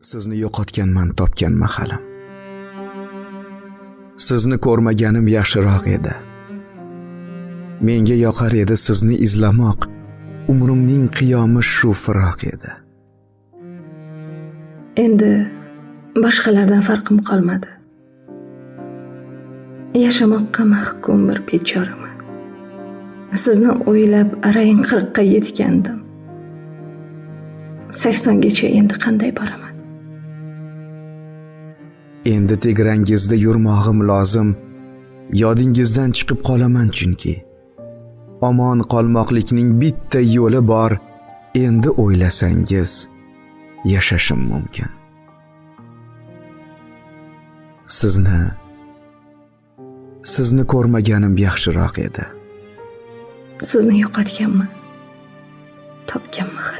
Sizni yo'qotganman topgan mahalim. Sizni ko'rmaganim yaxshiroq edi. Menga yoqar edi sizni izlamoq, umrimning qiyomi shu firoq edi. Endi boshqalardan farqim qolmadi. Yashamoqqa mahkum bir bechoraman. Sizni o'ylab arang 40 ga yetgandim. 80 gacha endi qanday boraman? Endi tegrangizda yurmog'im lozim, yodingizdan chiqib qolaman chunki. Omon qolmoqlikning bitta yo'li bor, endi o'ylasangiz yashashim mumkin. Sizni ko'rmaganim yaxshiroq edi. Sizni yo'qotganman. Topgan mahal.